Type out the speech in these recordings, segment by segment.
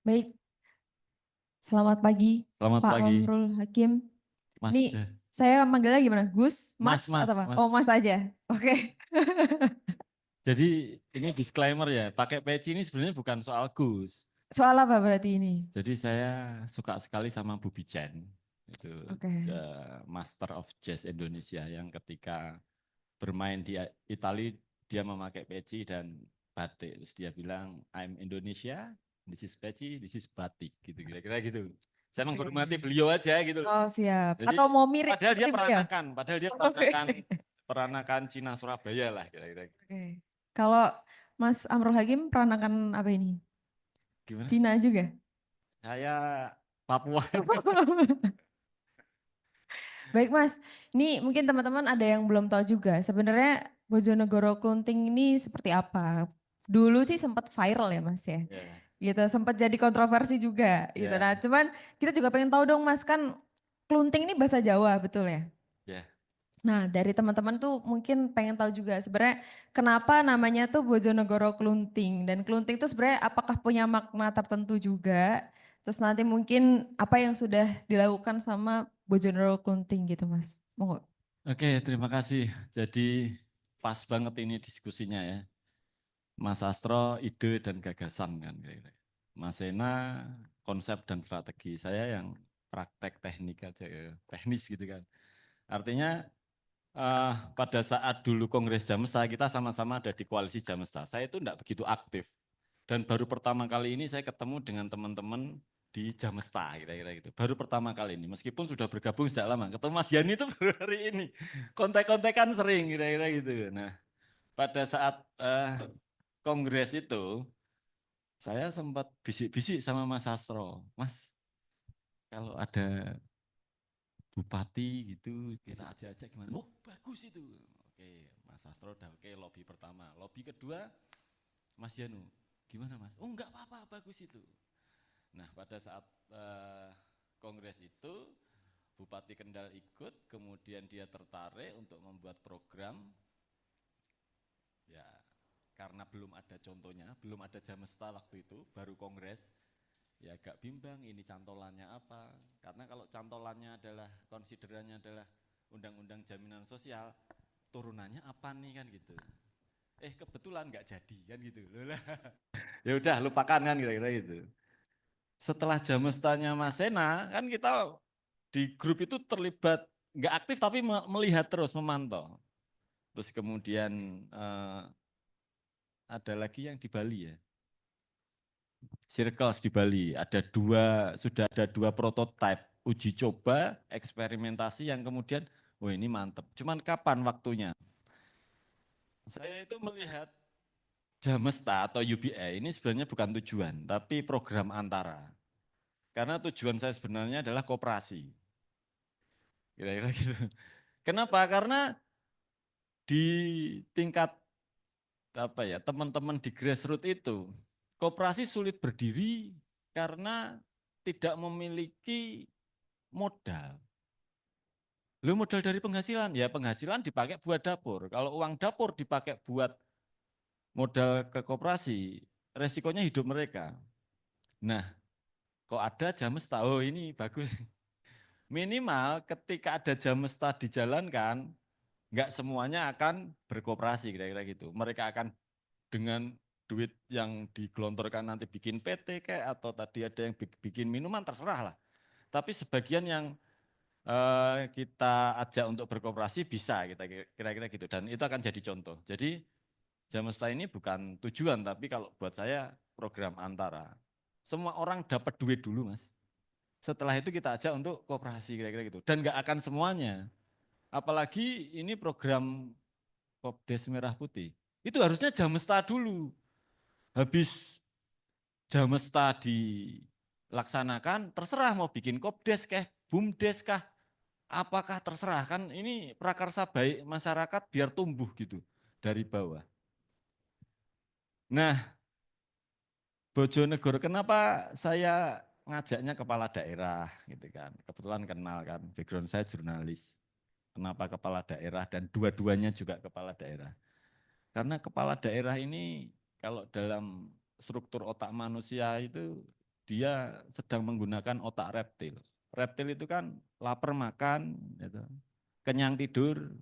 Baik, selamat pagi Selamat Pak pagi, Amrul Hakim. Mas. Ini saya manggilnya gimana? Gus, Mas, Mas, atau Mas, apa? Mas. Oh, Mas aja. Oke. Jadi ini disclaimer ya, pakai peci ini sebenarnya bukan soal Gus. Soal apa berarti ini? Jadi saya suka sekali sama Bubi Chen, itu Oke. Master of Jazz Indonesia yang ketika bermain di Italia dia memakai peci dan batik. Terus dia bilang, I'm Indonesia, this is peci, this is batik, gitu kira-kira gitu. Saya Oke. menghormati beliau aja gitu loh. Oh, siap. Jadi Atau mau mirip padahal dia seperti beliau? peranakan, padahal dia Oke. peranakan peranakan Cina Surabaya lah kira-kira. Oke. Kalau Mas Amrul Hakim peranakan apa ini? Gimana? Cina juga? Saya Papua. Baik Mas, ini mungkin teman-teman ada yang belum tahu juga. Sebenarnya Bojonegoro Klunting ini seperti apa? Dulu sih sempat viral ya Mas ya. Ya, Gitu, sempat jadi kontroversi juga gitu. ya, Nah, cuman kita juga pengen tahu dong Mas, kan Klunting ini bahasa Jawa, betul ya? ya. Nah, dari teman-teman tuh mungkin pengen tahu juga sebenarnya kenapa namanya tuh Bojonegoro Klunting, dan Klunting tuh sebenarnya apakah punya makna tertentu juga? Terus nanti mungkin apa yang sudah dilakukan sama Bojonegoro Klunting gitu Mas. Monggo. Oke, terima kasih. Jadi pas banget ini diskusinya ya. Mas Astro ide dan gagasan kan kira-kira. Mas Sena konsep dan strategi. Saya yang praktek teknik aja ya, teknis gitu kan. Artinya pada saat dulu Kongres Jamesta kita sama-sama ada di koalisi Jamesta. Saya itu enggak begitu aktif. Dan baru pertama kali ini saya ketemu dengan teman-teman di Jamesta kira-kira gitu. Baru pertama kali ini, meskipun sudah bergabung sejak lama. Ketemu Mas Yani itu baru hari ini. Kontek-kontekan sering kira-kira gitu. Nah, pada saat kongres itu, saya sempat bisik-bisik sama Mas Sastro. Mas, kalau ada bupati gitu, kita ajak-ajak gimana? Oh, bagus itu. Oke, Mas Sastro udah oke, lobby pertama. Lobby kedua, Mas Yanu, gimana Mas? Oh, enggak apa-apa, bagus itu. Nah, pada saat kongres itu, Bupati Kendal ikut, kemudian dia tertarik untuk membuat program, ya karena belum ada contohnya, belum ada Jamesta waktu itu, baru kongres, ya agak bimbang ini cantolannya apa. Karena kalau cantolannya adalah, konsiderannya adalah Undang-Undang Jaminan Sosial, turunannya apa nih kan gitu. Kebetulan nggak jadi kan gitu. Ya udah lupakan kan kira-kira gitu. Setelah Jamestanya Mas Sena, kan kita di grup itu terlibat, nggak aktif tapi melihat terus, memantau. Terus kemudian ada lagi yang di Bali ya, Circles di Bali. Sudah ada dua prototipe, uji coba, eksperimentasi yang kemudian, wah ini mantep. Cuman kapan waktunya? Saya itu melihat Jamesta atau UBA ini sebenarnya bukan tujuan, tapi program antara. Karena tujuan saya sebenarnya adalah koperasi. Kira-kira gitu. Kenapa? Karena di tingkat apa ya, teman-teman di grassroots itu, koperasi sulit berdiri karena tidak memiliki modal. Lu modal dari penghasilan, ya penghasilan dipakai buat dapur. Kalau uang dapur dipakai buat modal ke koperasi, resikonya hidup mereka. Nah, kok ada Jamesta, oh ini bagus. Minimal ketika ada Jamesta dijalankan, nggak semuanya akan berkooperasi kira-kira gitu. Mereka akan dengan duit yang digelontorkan nanti bikin PT kayak atau tadi ada yang bikin minuman terserah lah. Tapi sebagian yang kita ajak untuk berkooperasi bisa kita kira-kira gitu dan itu akan jadi contoh. Jadi Jamesta ini bukan tujuan tapi kalau buat saya program antara. Semua orang dapat duit dulu Mas. Setelah itu kita ajak untuk kooperasi kira-kira gitu dan nggak akan semuanya. Apalagi ini program Kopdes Merah Putih. Itu harusnya Jamesta dulu. Habis Jamesta dilaksanakan, terserah mau bikin Kopdes kah, Bumdes kah, apakah terserah. Kan ini prakarsa baik masyarakat biar tumbuh gitu dari bawah. Nah, Bojonegoro kenapa saya ngajaknya kepala daerah gitu kan. Kebetulan kenal kan, background saya jurnalis. Kenapa kepala daerah dan dua-duanya juga kepala daerah. Karena kepala daerah ini kalau dalam struktur otak manusia itu dia sedang menggunakan otak reptil. Reptil itu kan lapar makan, gitu. Kenyang tidur,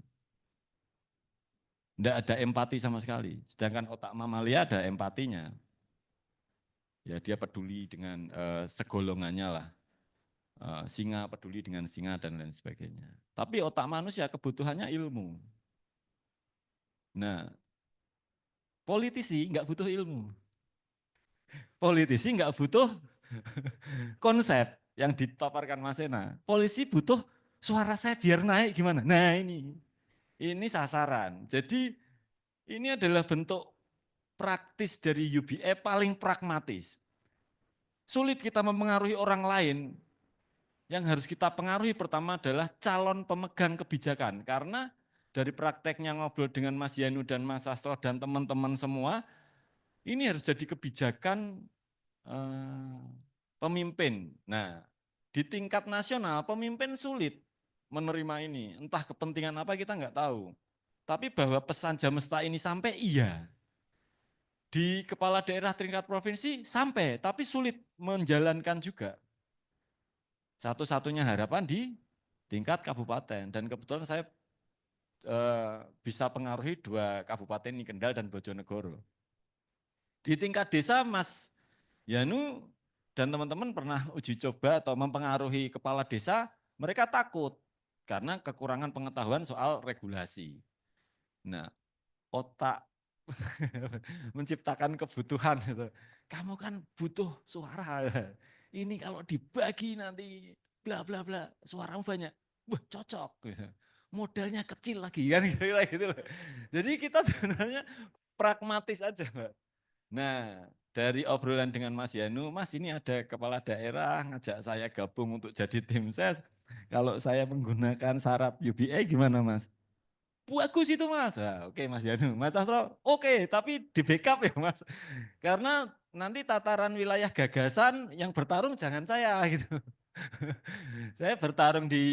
tidak ada empati sama sekali. Sedangkan otak mamalia ada empatinya. Ya dia peduli dengan segolongannya lah. Singa peduli dengan singa dan lain sebagainya. Tapi otak manusia kebutuhannya ilmu. Nah, politisi nggak butuh ilmu. Politisi nggak butuh konsep yang ditaparkan Mas Sena. Polisi butuh suara saya biar naik gimana. Nah ini sasaran. Jadi ini adalah bentuk praktis dari UBE paling pragmatis. Sulit kita mempengaruhi orang lain. Yang harus kita pengaruhi pertama adalah calon pemegang kebijakan. Karena dari prakteknya ngobrol dengan Mas Yanu dan Mas Sastro dan teman-teman semua, ini harus jadi kebijakan pemimpin. Nah, di tingkat nasional pemimpin sulit menerima ini. Entah kepentingan apa kita nggak tahu. Tapi bahwa pesan Jamesta ini sampai, iya. Di kepala daerah tingkat provinsi sampai, tapi sulit menjalankan juga. Satu-satunya harapan di tingkat kabupaten. Dan kebetulan saya bisa pengaruhi 2 kabupaten ini, Kendal dan Bojonegoro. Di tingkat desa Mas Yanu dan teman-teman pernah uji coba atau mempengaruhi kepala desa, mereka takut karena kekurangan pengetahuan soal regulasi. Nah, otak menciptakan kebutuhan gitu. Kamu kan butuh suara. Ini kalau dibagi nanti bla bla bla, suaramu banyak. Wah, cocok gitu. Modalnya kecil lagi kan kira-kira gitu loh. Jadi kita sebenarnya pragmatis aja, Mbak. Nah, dari obrolan dengan Mas Yanu, Mas ini ada kepala daerah ngajak saya gabung untuk jadi tim ses. Kalau saya menggunakan syarat UBA gimana Mas? Bagus itu Mas. Nah, oke Mas Yanu. Mas Astro, oke, tapi di backup ya Mas. Karena nanti tataran wilayah gagasan yang bertarung jangan saya gitu. Saya bertarung di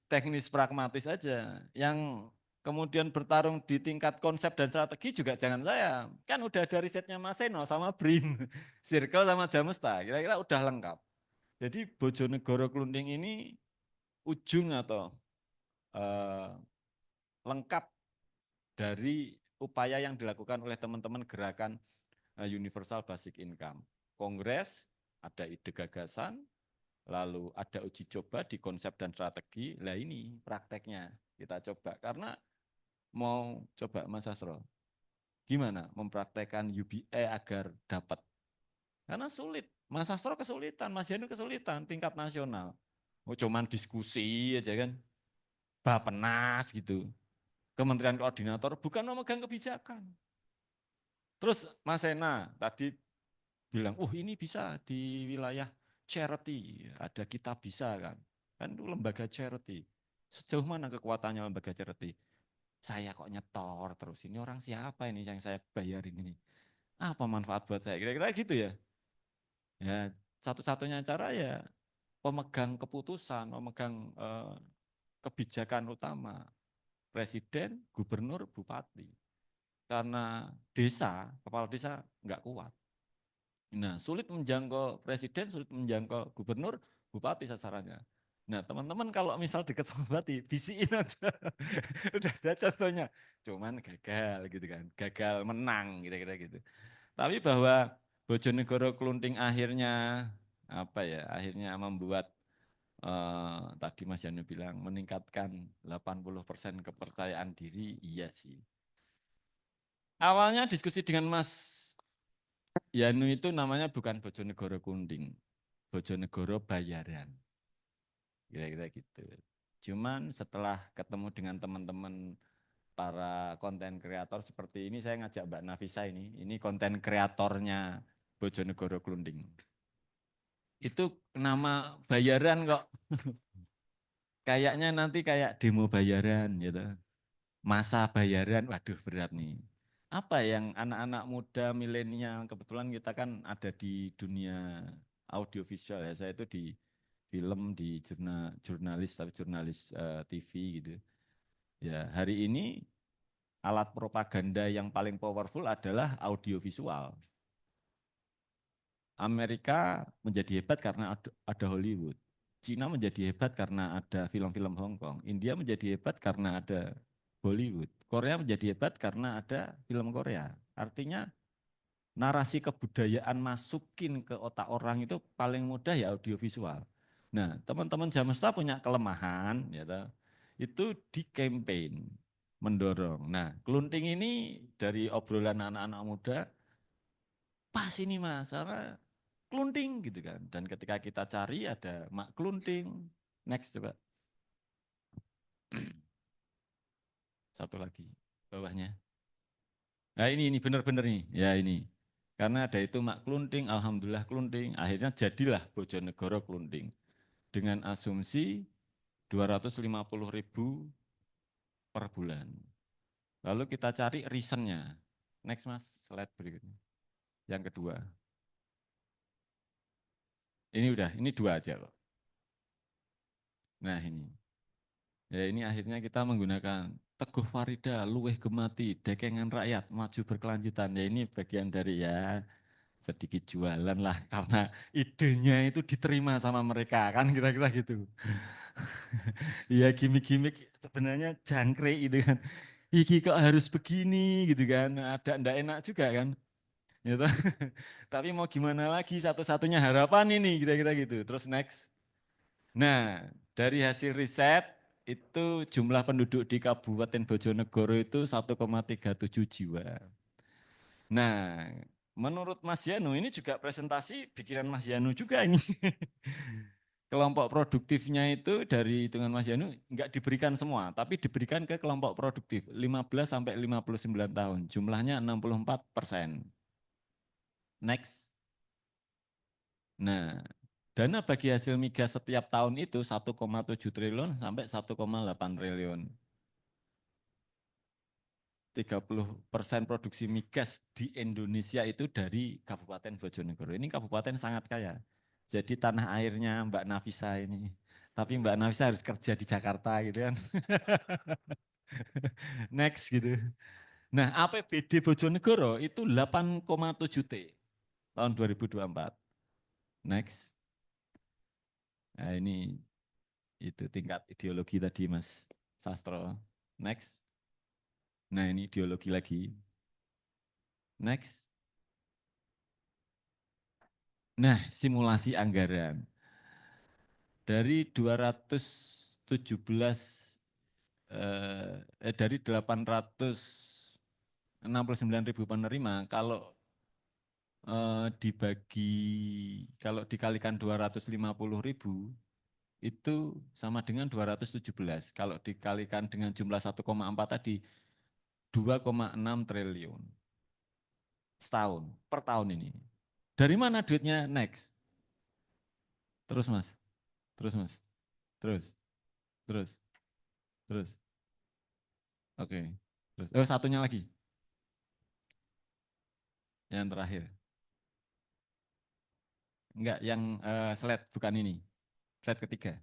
teknis pragmatis aja. Yang kemudian bertarung di tingkat konsep dan strategi juga jangan saya. Kan udah ada risetnya Mas Seno sama BRIN, Circle sama Jamesta. Kira-kira udah lengkap. Jadi Bojonegoro Klunding ini ujung atau eh, lengkap dari upaya yang dilakukan oleh teman-teman gerakan Universal Basic Income. Kongres, ada ide gagasan, lalu ada uji coba di konsep dan strategi. Lah ini prakteknya kita coba. Karena mau coba Mas Sastro, gimana mempraktekkan UBA agar dapat? Karena sulit. Mas Sastro kesulitan, Mas Yanu kesulitan tingkat nasional. Oh, cuman diskusi aja kan. Bapenas gitu. Kementerian Koordinator bukan memegang kebijakan. Terus Mas Sena tadi bilang, ini bisa di wilayah charity, ada kita bisa kan. Kan itu lembaga charity. Sejauh mana kekuatannya lembaga charity? Saya kok nyetor terus, ini orang siapa ini yang saya bayarin ini? Apa manfaat buat saya? Kira-kira gitu ya. Ya, satu-satunya cara ya pemegang keputusan, pemegang kebijakan utama, presiden, gubernur, bupati. Karena desa, kepala desa nggak kuat. Nah, sulit menjangkau presiden, sulit menjangkau gubernur, bupati sasarannya. Nah, teman-teman kalau misal deket sama bupati, bisiin aja. Udah ada contohnya. Cuman gagal gitu kan. Gagal menang kira-kira gitu. Tapi bahwa Bojonegoro Klunting akhirnya apa ya? Akhirnya membuat tadi Mas Yanu bilang meningkatkan 80% kepercayaan diri, iya sih. Awalnya diskusi dengan Mas Yanu itu namanya bukan Bojonegoro Kunding, Bojonegoro Bayaran, kira-kira gitu. Cuman setelah ketemu dengan teman-teman para konten kreator seperti ini, saya ngajak Mbak Nafisa ini konten kreatornya Bojonegoro Klunding. Itu nama bayaran kok, kayaknya nanti kayak demo bayaran gitu, masa bayaran, waduh berat nih. Apa yang anak-anak muda milenial, kebetulan kita kan ada di dunia audiovisual ya, saya itu di film, di jurnalis, tapi jurnalis TV gitu. Ya hari ini alat propaganda yang paling powerful adalah audiovisual. Amerika menjadi hebat karena ada Hollywood. Cina menjadi hebat karena ada film-film Hong Kong. India menjadi hebat karena ada Bollywood. Korea menjadi hebat karena ada film Korea. Artinya narasi kebudayaan masukin ke otak orang itu paling mudah ya audiovisual. Nah, teman-teman Jamesta punya kelemahan, ya toh, itu di campaign mendorong. Nah, kelunting ini dari obrolan anak-anak muda, pas ini mas, karena kelunting gitu kan. Dan ketika kita cari ada mak kelunting. Next coba. Satu lagi bawahnya. Nah ini benar-benar nih, ya ini. Karena ada itu mak kelunting, alhamdulillah kelunting, akhirnya jadilah Bojonegoro kelunting. Dengan asumsi 250.000 per bulan. Lalu kita cari reasonnya. Next mas, slide berikutnya. Yang kedua. Ini dua aja kok. Nah ini. Ya ini akhirnya kita menggunakan Teguh Farida, luweh gemati, dekengan rakyat, maju berkelanjutan. Ya ini bagian dari ya sedikit jualan lah karena idenya itu diterima sama mereka kan kira-kira gitu. Iya gimmick-gimmick sebenarnya jangkrik gitu kan. Iki kok harus begini gitu kan. Ada ndak enak juga kan. Gitu. Tapi mau gimana lagi satu-satunya harapan ini kira-kira gitu. Terus next. Nah, dari hasil riset itu jumlah penduduk di Kabupaten Bojonegoro itu 1,37 jiwa. Nah, menurut Mas Yanu ini juga presentasi bikinan Mas Yanu juga ini. Kelompok produktifnya itu dari hitungan Mas Yanu enggak diberikan semua, tapi diberikan ke kelompok produktif 15 sampai 59 tahun. Jumlahnya 64%. Next. Nah, dana bagi hasil migas setiap tahun itu 1,7 triliun sampai 1,8 triliun. 30% produksi migas di Indonesia itu dari Kabupaten Bojonegoro. Ini kabupaten sangat kaya. Jadi tanah airnya Mbak Nafisa ini. Tapi Mbak Nafisa harus kerja di Jakarta gitu kan. Next gitu. Nah APBD Bojonegoro itu 8,7 T tahun 2024. Next. Nah ini itu tingkat ideologi tadi Mas Sastro. Next. Nah ini ideologi lagi. Next. Nah simulasi anggaran. Dari 217 dari 869.000 penerima kalau dibagi kalau dikalikan 250.000 itu sama dengan 217. Kalau dikalikan dengan jumlah 1,4 tadi 2,6 triliun setahun per tahun ini. Dari mana duitnya? Next. Terus Mas. Terus Mas. Terus. Terus. Terus. Oke. Terus. Oh, satunya lagi. Yang terakhir. Enggak, yang slide bukan ini. Slide ketiga.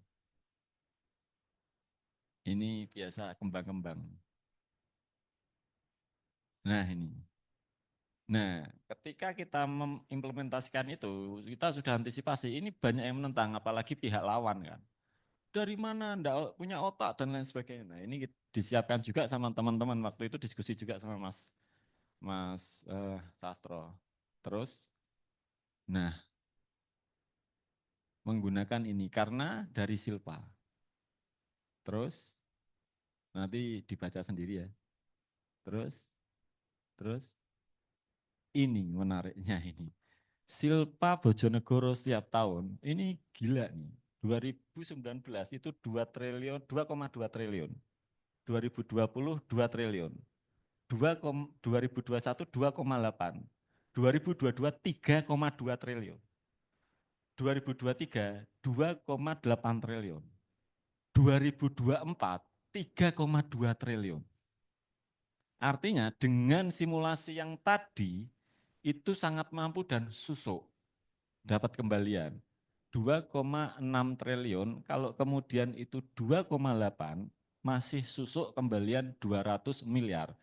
Ini biasa kembang-kembang. Nah ini. Nah ketika kita mengimplementasikan itu, kita sudah antisipasi. Ini banyak yang menentang, apalagi pihak lawan kan. Dari mana enggak punya otak dan lain sebagainya. Nah ini disiapkan juga sama teman-teman. Waktu itu diskusi juga sama Mas Sastro. Terus, nah menggunakan ini karena dari Silpa. Terus nanti dibaca sendiri ya. Terus, terus ini menariknya ini. Silpa Bojonegoro setiap tahun, ini gila nih. 2019 itu 2 triliun, 2,2 triliun. 2020 2 triliun. 2021 2,8. 2022 3,2 triliun. 2023 2,8 triliun. 2024 3,2 triliun. Artinya dengan simulasi yang tadi itu sangat mampu dan susuk dapat kembalian. 2,6 triliun kalau kemudian itu 2,8 masih susuk kembalian 200 miliar.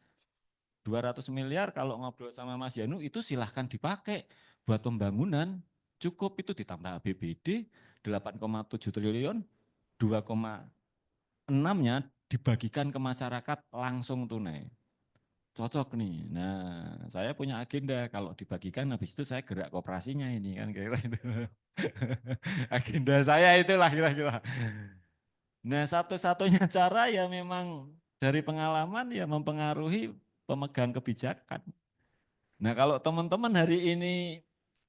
200 miliar kalau ngobrol sama Mas Yanu itu silahkan dipakai buat pembangunan. Cukup itu ditambah APBD 8,7 triliun, 2,6-nya dibagikan ke masyarakat langsung tunai. Cocok nih. Nah, saya punya agenda kalau dibagikan habis itu saya gerak koperasinya ini kan kira-kira itu. Agenda saya itulah kira-kira. Nah, satu-satunya cara ya memang dari pengalaman ya mempengaruhi pemegang kebijakan. Nah, kalau teman-teman hari ini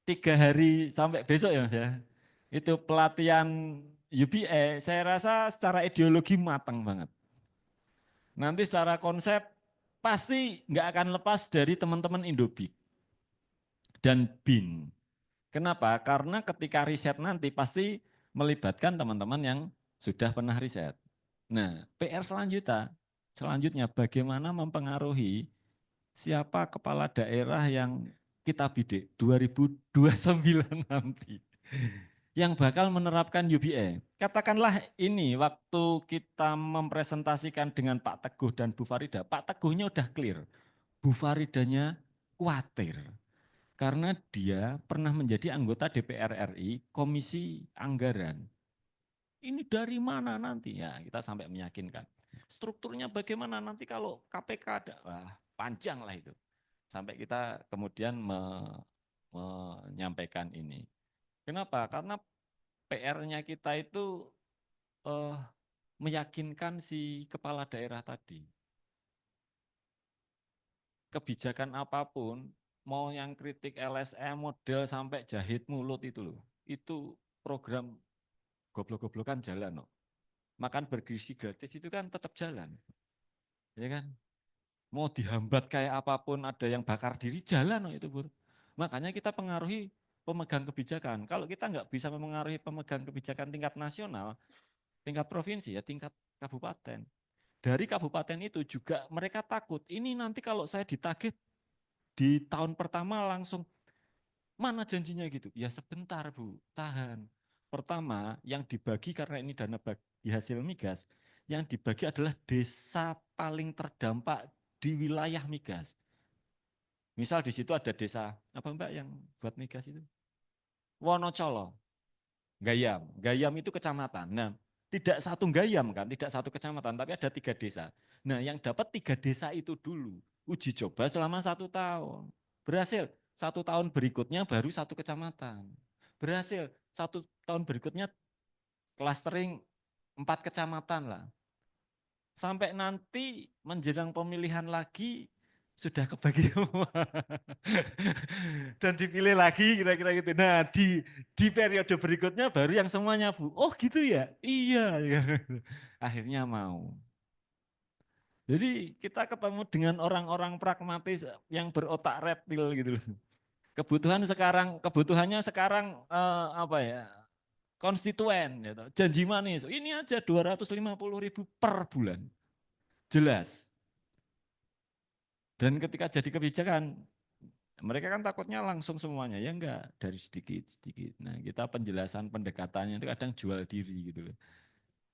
3 hari sampai besok ya Mas ya, itu pelatihan UBA, saya rasa secara ideologi matang banget. Nanti secara konsep pasti nggak akan lepas dari teman-teman Indobik dan BIN. Kenapa? Karena ketika riset nanti pasti melibatkan teman-teman yang sudah pernah riset. Nah, PR selanjutnya bagaimana mempengaruhi siapa kepala daerah yang kita bidik 2029 nanti yang bakal menerapkan UBA. Katakanlah ini waktu kita mempresentasikan dengan Pak Teguh dan Bu Farida, Pak Teguhnya udah clear, Bu Faridanya khawatir. Karena dia pernah menjadi anggota DPR RI Komisi Anggaran. Ini dari mana nanti? Ya kita sampai meyakinkan. Strukturnya bagaimana nanti kalau KPK ada? Wah, panjang lah itu. Sampai kita kemudian menyampaikan ini. Kenapa? Karena PR-nya kita itu meyakinkan si kepala daerah tadi. Kebijakan apapun, mau yang kritik LSM model sampai jahit mulut itu loh. Itu program goblok-goblokan jalan loh. Makan bergizi gratis itu kan tetap jalan. Ya kan? Mau dihambat kayak apapun, ada yang bakar diri, jalan loh itu Bur. Makanya kita pengaruhi pemegang kebijakan. Kalau kita nggak bisa mempengaruhi pemegang kebijakan tingkat nasional, tingkat provinsi ya tingkat kabupaten. Dari kabupaten itu juga mereka takut, ini nanti kalau saya ditagih di tahun pertama langsung, mana janjinya gitu? Ya sebentar Bu, tahan. Pertama yang dibagi karena ini dana bagi hasil migas, yang dibagi adalah desa paling terdampak di wilayah migas. Misal di situ ada desa, apa Mbak yang buat migas itu? Wonocolo, Gayam. Gayam itu kecamatan. Nah, tidak satu Gayam kan, tidak satu kecamatan, tapi ada 3 desa. Nah, yang dapat 3 desa itu dulu. Uji coba selama 1 tahun. Berhasil. 1 tahun berikutnya baru 1 kecamatan. Berhasil. 1 tahun berikutnya clustering 4 kecamatan lah. Sampai nanti menjelang pemilihan lagi sudah kebagi semua. Dan dipilih lagi kira-kira gitu. Nah di periode berikutnya baru yang semuanya Bu. Oh gitu ya? Iya. Akhirnya mau. Jadi kita ketemu dengan orang-orang pragmatis yang berotak reptil gitu. Kebutuhannya sekarang apa ya? Konstituen gitu. Janji manis. Ini aja 250.000 per bulan. Jelas. Dan ketika jadi kebijakan, mereka kan takutnya langsung semuanya, ya enggak, dari sedikit-sedikit. Nah kita penjelasan pendekatannya itu kadang jual diri gitu loh.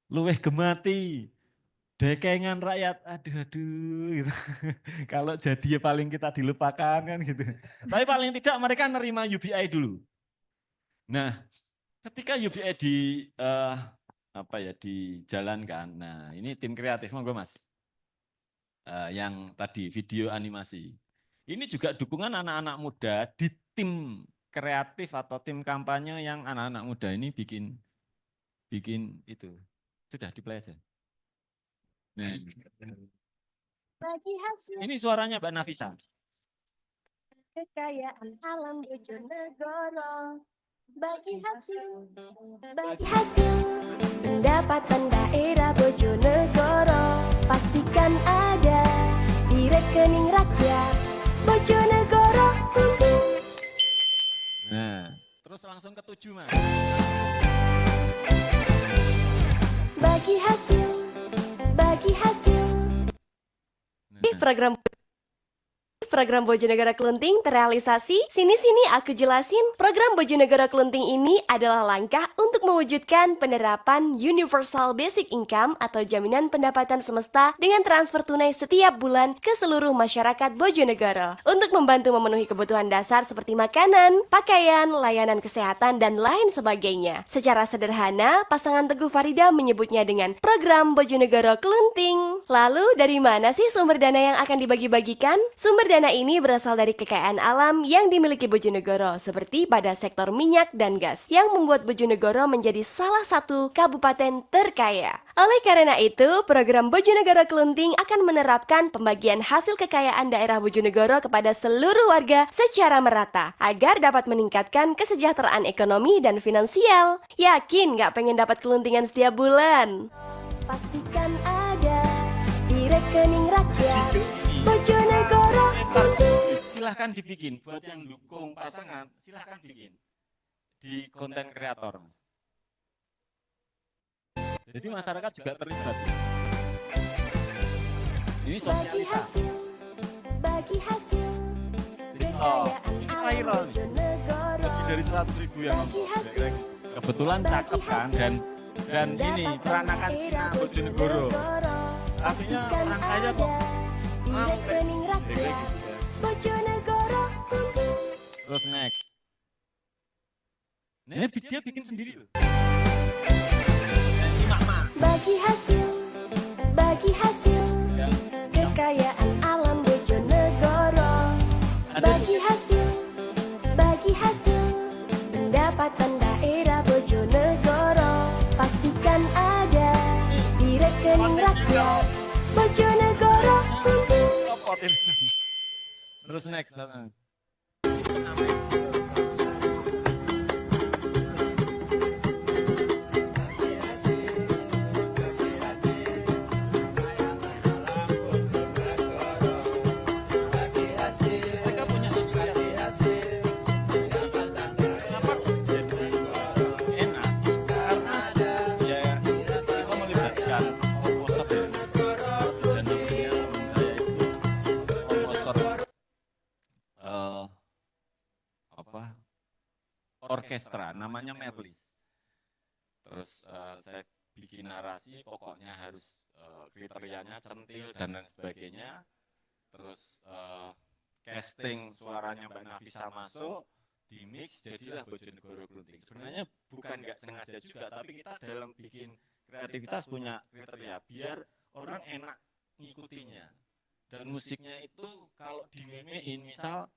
Luweh gemati, dekengan rakyat, aduh gitu. Kalau jadi ya paling kita dilupakan kan gitu. Tapi paling tidak mereka nerima UBI dulu. Nah ketika UBI apa ya dijalankan, nah ini tim kreatif, monggo Mas. Yang tadi video animasi. Ini juga dukungan anak-anak muda di tim kreatif atau tim kampanye yang anak-anak muda ini bikin itu. Sudah di-play aja. Nah, Bagi hasil ini suaranya Mbak Nafisa. kekayaan alam Bojonegoro, bagi hasil pendapatan daerah Bojonegoro, pastikan ada di rekening rakyat Bojonegoro. Nah, terus langsung ke 7 Mas. Bagi hasil Nah, program program Bojonegoro Klunting terrealisasi? Sini-sini aku jelasin. Program Bojonegoro Klunting ini adalah langkah untuk mewujudkan penerapan Universal Basic Income atau jaminan pendapatan semesta dengan transfer tunai setiap bulan ke seluruh masyarakat Bojonegoro untuk membantu memenuhi kebutuhan dasar seperti makanan, pakaian, layanan kesehatan, dan lain sebagainya. Secara sederhana, pasangan Teguh Farida menyebutnya dengan program Bojonegoro Klunting. Lalu, dari mana sih sumber dana yang akan dibagi-bagikan? Sumber dana ini berasal dari kekayaan alam yang dimiliki Bojonegoro, seperti pada sektor minyak dan gas, yang membuat Bojonegoro menjadi salah satu kabupaten terkaya. Oleh karena itu, program Bojonegoro Klunting akan menerapkan pembagian hasil kekayaan daerah Bojonegoro kepada seluruh warga secara merata, agar dapat meningkatkan kesejahteraan ekonomi dan finansial. Yakin nggak pengen dapat keluntingan setiap bulan? Pastikan ada di rekening rakyat Bojonegoro. Silahkan dibikin, buat yang dukung pasangan, silahkan bikin di konten kreator, Mas. Jadi masyarakat juga terlibat. Ini Bagi sosialitas. hasil, bagi hasil Oh, kekayaan ini alam viral nih. Bojonegoro. Lebih dari 100.000 yang nonton. Kebetulan cakep kan, dan ini peranakan Cina Bojonegoro. Artinya orang kaya kok Di mau rekening kayak rakyat gitu ya. Bojonegoro. Terus next. Nah, ini dia bikin sendiri loh. Bagi hasil, bagi hasil Ya. kekayaan alam Bojonegoro. Bagi hasil pendapatan daerah Bojonegoro. Pastikan ada di rekening rakyat Bojonegoro. Copotin. Terus next. Mereka punya inisiatif. Kenapa enak? Karena ya kita melibatkan komposer ya. Dan namanya teman saya itu komposer apa orkestra, namanya Merlis. Terus saya bikin narasi, pokoknya harus kriterianya centil dan lain sebagainya. Terus casting suaranya Mbak Nafisa masuk, di mix jadilah Bojonegoro Klunting. Sebenarnya bukan nggak sengaja juga, tapi kita dalam bikin kreativitas punya kriteria biar orang enak ngikutinya. Dan musiknya itu kalau dimemein, misal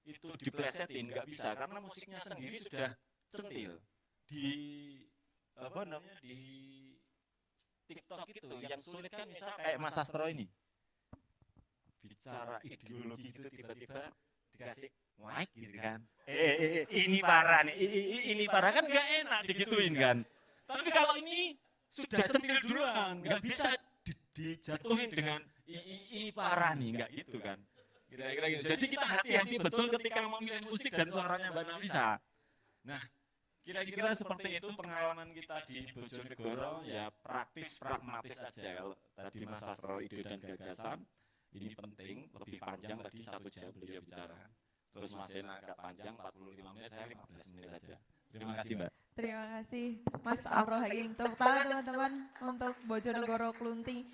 itu diplesetin nggak bisa karena musiknya sendiri sudah centil. Di apa namanya di TikTok itu yang sulit kan misal kayak Mas Astro ini bicara ideologi gitu tiba-tiba dikasih mic gitu kan. Ini parah nih, ini parah kan nggak enak digituin kan. Tapi kalau ini sudah centil duluan, nggak bisa dijatuhin dengan ini parah nih, nggak gitu kan. Kira-kira gitu. Jadi kita hati-hati betul ketika memilih musik dan suaranya Mbak Nafisa. Nah, kira-kira seperti itu pengalaman kita di Bojonegoro, ya praktis, pragmatis saja. Kalau tadi Mas Astro ide dan gagasan, ini penting, lebih panjang tadi 1 jam beliau bicara. Terus Mas Ena agak panjang, 45 menit, saya 15 menit saja. Terima kasih Mbak. Terima kasih Mas Amro Hakim. Tepuk tangan teman-teman untuk Bojonegoro Klunting